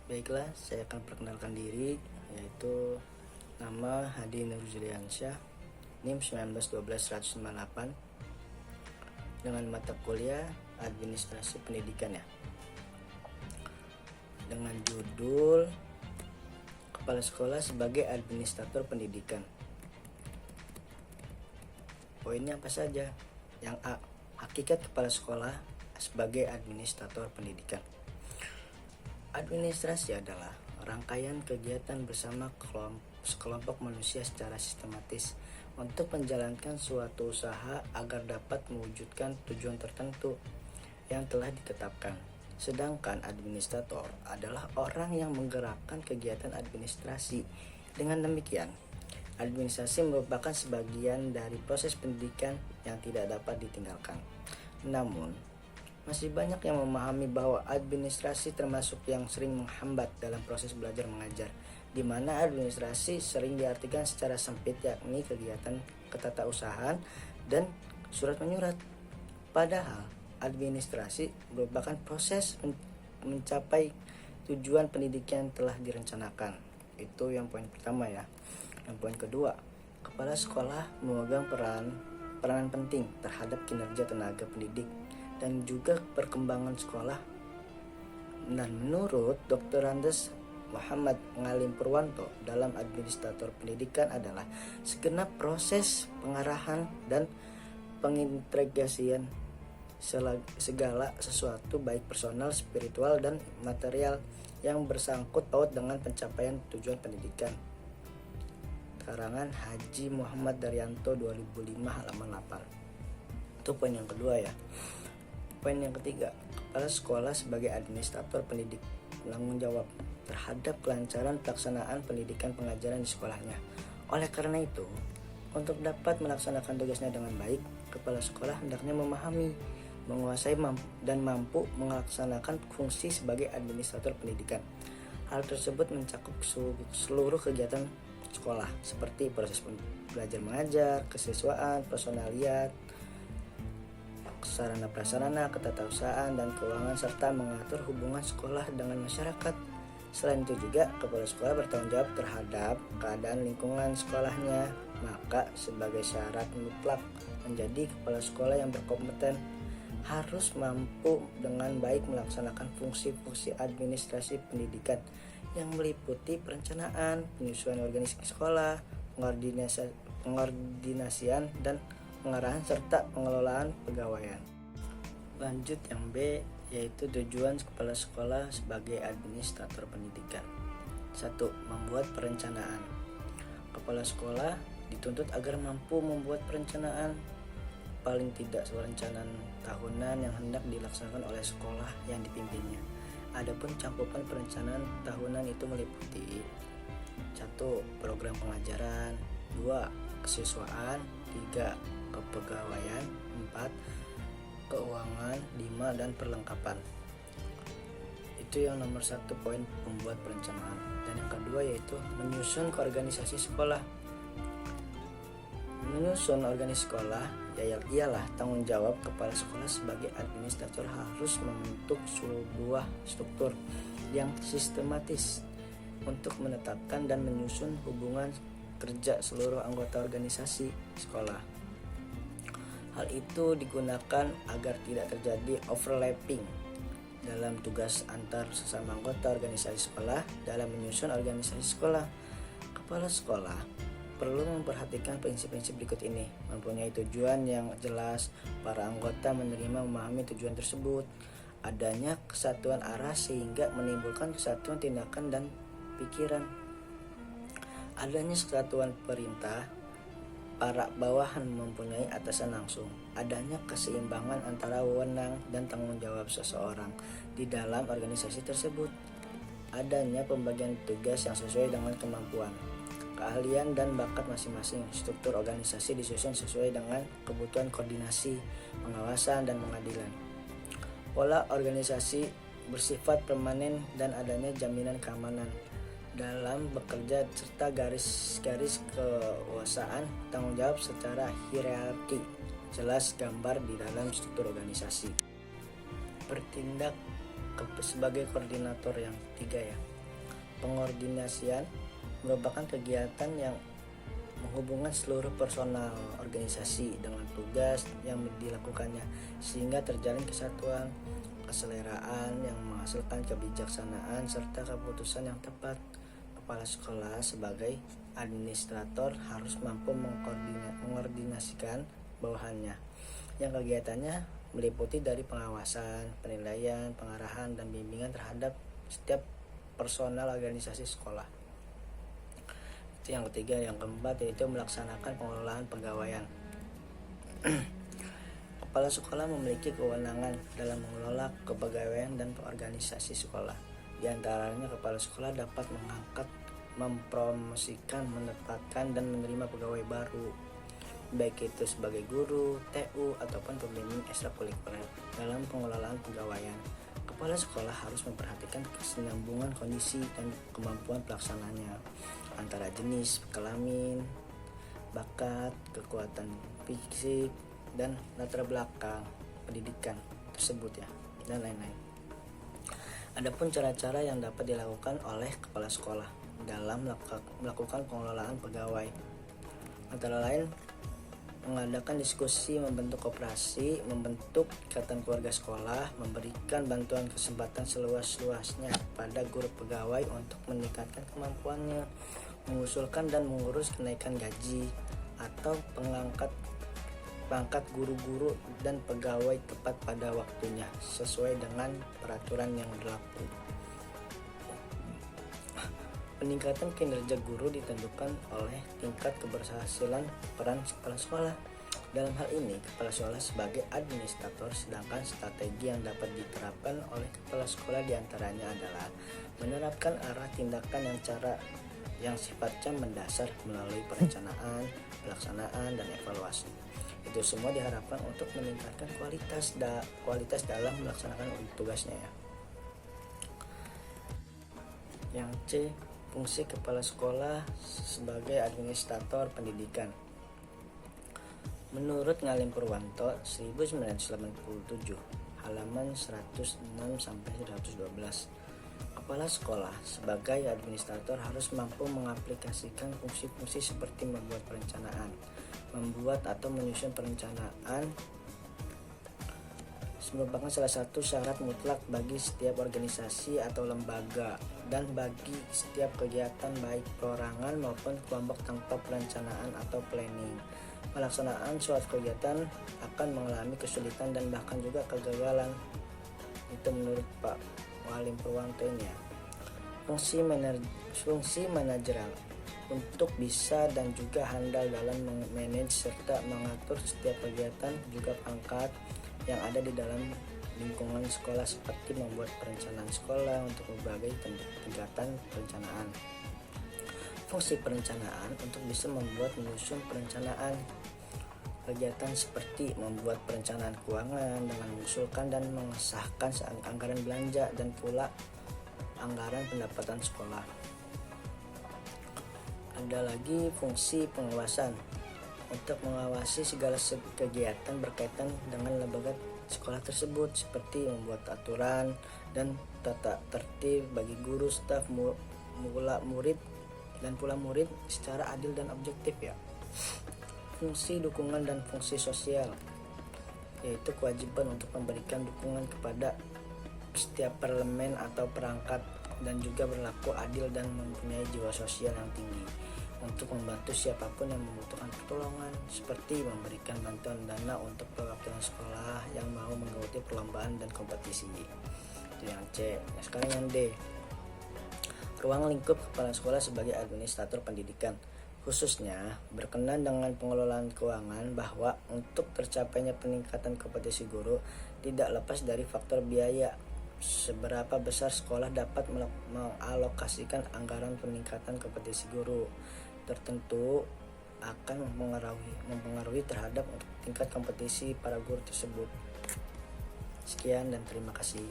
Baiklah, saya akan perkenalkan diri, yaitu nama Hadi Nurjuliansyah, NIM 1912198, dengan mata kuliah Administrasi Pendidikan ya, dengan judul Kepala Sekolah sebagai Administrator Pendidikan. Poinnya apa saja? Yang A, hakikat kepala sekolah sebagai administrator pendidikan. Administrasi adalah rangkaian kegiatan bersama sekelompok manusia secara sistematis untuk menjalankan suatu usaha agar dapat mewujudkan tujuan tertentu yang telah ditetapkan. Sedangkan administrator adalah orang yang menggerakkan kegiatan administrasi. Dengan demikian, administrasi merupakan sebagian dari proses pendidikan yang tidak dapat ditinggalkan. Namun, masih banyak yang memahami bahwa administrasi termasuk yang sering menghambat dalam proses belajar mengajar, di mana administrasi sering diartikan secara sempit, yakni kegiatan ketatausahaan dan surat menyurat. Padahal administrasi merupakan proses mencapai tujuan pendidikan yang telah direncanakan. Itu yang poin pertama ya. Yang poin kedua, kepala sekolah memegang peranan penting terhadap kinerja tenaga pendidik dan juga perkembangan sekolah. Dan menurut Dr. Andes Muhammad Ngalim Purwanto, dalam administrator pendidikan adalah segenap proses pengarahan dan pengintegrasian segala sesuatu baik personal, spiritual, dan material yang bersangkut paut dengan pencapaian tujuan pendidikan. Karangan Haji Muhammad Daryanto 2005 halaman 8. Itu poin yang kedua ya. Poin yang ketiga, kepala sekolah sebagai administrator pendidik bertanggung jawab terhadap kelancaran pelaksanaan pendidikan pengajaran di sekolahnya. Oleh karena itu, untuk dapat melaksanakan tugasnya dengan baik, kepala sekolah hendaknya memahami, menguasai dan mampu melaksanakan fungsi sebagai administrator pendidikan. Hal tersebut mencakup seluruh kegiatan sekolah seperti proses belajar mengajar, kesiswaan, personaliat, sarana prasarana, ketatausahaan, dan keuangan, serta mengatur hubungan sekolah dengan masyarakat. Selain itu juga, kepala sekolah bertanggung jawab terhadap keadaan lingkungan sekolahnya. Maka sebagai syarat mutlak menjadi kepala sekolah yang berkompeten, harus mampu dengan baik melaksanakan fungsi-fungsi administrasi pendidikan yang meliputi perencanaan, penyusunan organisasi sekolah, pengordinasian dan pengarahan, serta pengelolaan pegawaian. Lanjut yang B, yaitu tujuan kepala sekolah sebagai administrator pendidikan. 1. Membuat perencanaan. Kepala sekolah dituntut agar mampu membuat perencanaan, paling tidak perencanaan tahunan yang hendak dilaksanakan oleh sekolah yang dipimpinnya. Adapun cakupan perencanaan tahunan itu meliputi 1. Program pengajaran, 2. Kesiswaan, 3. Kepegawaian, 4. Keuangan, 5. Dan perlengkapan. Itu yang nomor 1, poin membuat perencanaan. Dan yang kedua yaitu menyusun organisasi sekolah. Menyusun organisasi sekolah ialah tanggung jawab kepala sekolah sebagai administrator harus membentuk sebuah struktur yang sistematis untuk menetapkan dan menyusun hubungan kerja seluruh anggota organisasi sekolah. Hal itu digunakan agar tidak terjadi overlapping dalam tugas antar sesama anggota organisasi sekolah. Dalam menyusun organisasi sekolah, kepala sekolah perlu memperhatikan prinsip-prinsip berikut ini: mempunyai tujuan yang jelas, para anggota menerima memahami tujuan tersebut, adanya kesatuan arah sehingga menimbulkan kesatuan tindakan dan pikiran, adanya kesatuan perintah, para bawahan mempunyai atasan langsung, adanya keseimbangan antara wewenang dan tanggung jawab seseorang di dalam organisasi tersebut, adanya pembagian tugas yang sesuai dengan kemampuan, keahlian dan bakat masing-masing. Struktur organisasi disusun sesuai dengan kebutuhan koordinasi, pengawasan, dan pengadilan. Pola organisasi bersifat permanen dan adanya jaminan keamanan dalam bekerja serta garis-garis kekuasaan, tanggung jawab secara hierarki jelas gambar di dalam struktur organisasi. Bertindak sebagai koordinator yang ketiga ya. Pengordinasian merupakan kegiatan yang menghubungkan seluruh personal organisasi dengan tugas yang dilakukannya sehingga terjalin kesatuan, keseleraan yang menghasilkan kebijaksanaan serta keputusan yang tepat. Kepala sekolah sebagai administrator harus mampu mengordinasikan bawahannya yang kegiatannya meliputi dari pengawasan, penilaian, pengarahan, dan bimbingan terhadap setiap personal organisasi sekolah. Itu yang ketiga. Yang keempat yaitu melaksanakan pengelolaan pegawaian. Kepala sekolah memiliki kewenangan dalam mengelola kepegawaian dan organisasi sekolah. Di antaranya kepala sekolah dapat mengangkat, mempromosikan, menempatkan, dan menerima pegawai baru, baik itu sebagai guru, TU, ataupun pembimbing ekstrakurikuler. Dalam pengelolaan pegawaian, kepala sekolah harus memperhatikan kesinambungan kondisi dan kemampuan pelaksananya antara jenis, kelamin, bakat, kekuatan fisik, dan latar belakang pendidikan tersebut ya, dan lain-lain. Adapun cara-cara yang dapat dilakukan oleh kepala sekolah dalam melakukan pengelolaan pegawai antara lain mengadakan diskusi, membentuk koperasi, membentuk ikatan keluarga sekolah, memberikan bantuan kesempatan seluas-luasnya pada guru pegawai untuk meningkatkan kemampuannya, mengusulkan dan mengurus kenaikan gaji atau pangkat guru-guru dan pegawai tepat pada waktunya sesuai dengan peraturan yang berlaku. Peningkatan kinerja guru ditentukan oleh tingkat keberhasilan peran kepala sekolah. Dalam hal ini, kepala sekolah sebagai administrator, sedangkan strategi yang dapat diterapkan oleh kepala sekolah diantaranya adalah menerapkan arah tindakan yang sifatnya mendasar melalui perencanaan, pelaksanaan, dan evaluasi. Itu semua diharapkan untuk meningkatkan kualitas dalam melaksanakan tugasnya ya. Yang C, fungsi kepala sekolah sebagai administrator pendidikan. Menurut Ngalim Purwanto 1987 halaman 106 sampai 112, kepala sekolah sebagai administrator harus mampu mengaplikasikan fungsi-fungsi seperti membuat perencanaan, membuat atau menyusun perencanaan merupakan salah satu syarat mutlak bagi setiap organisasi atau lembaga dan bagi setiap kegiatan baik perorangan maupun kelompok tanpa perencanaan atau planning. Pelaksanaan suatu kegiatan akan mengalami kesulitan dan bahkan juga kegagalan. Itu menurut Pak Ngalim Purwanto ini ya. Fungsi manajerial untuk bisa dan juga handal dalam memanage serta mengatur setiap kegiatan juga pangkat yang ada di dalam lingkungan sekolah seperti membuat perencanaan sekolah untuk berbagai tingkatan perencanaan. Fungsi perencanaan untuk bisa menyusun perencanaan kegiatan seperti membuat perencanaan keuangan dengan mengusulkan dan mengesahkan anggaran belanja dan pula anggaran pendapatan sekolah. Ada lagi fungsi pengawasan untuk mengawasi segala kegiatan berkaitan dengan lembaga sekolah tersebut seperti membuat aturan dan tata tertib bagi guru, staf, murid dan pula murid secara adil dan objektif ya. Fungsi dukungan dan fungsi sosial, yaitu kewajiban untuk memberikan dukungan kepada setiap elemen atau perangkat dan juga berlaku adil dan mempunyai jiwa sosial yang tinggi untuk membantu siapapun yang membutuhkan pertolongan, seperti memberikan bantuan dana untuk perwakilan sekolah yang mau mengikuti perlombaan dan kompetisi. Itu yang C. Sekarang yang D, ruang lingkup kepala sekolah sebagai administrator pendidikan, khususnya berkenan dengan pengelolaan keuangan, bahwa untuk tercapainya peningkatan kompetisi guru tidak lepas dari faktor biaya. Seberapa besar sekolah dapat mengalokasikan anggaran peningkatan kompetisi guru tertentu akan mempengaruhi terhadap tingkat kompetisi para guru tersebut. Sekian dan terima kasih.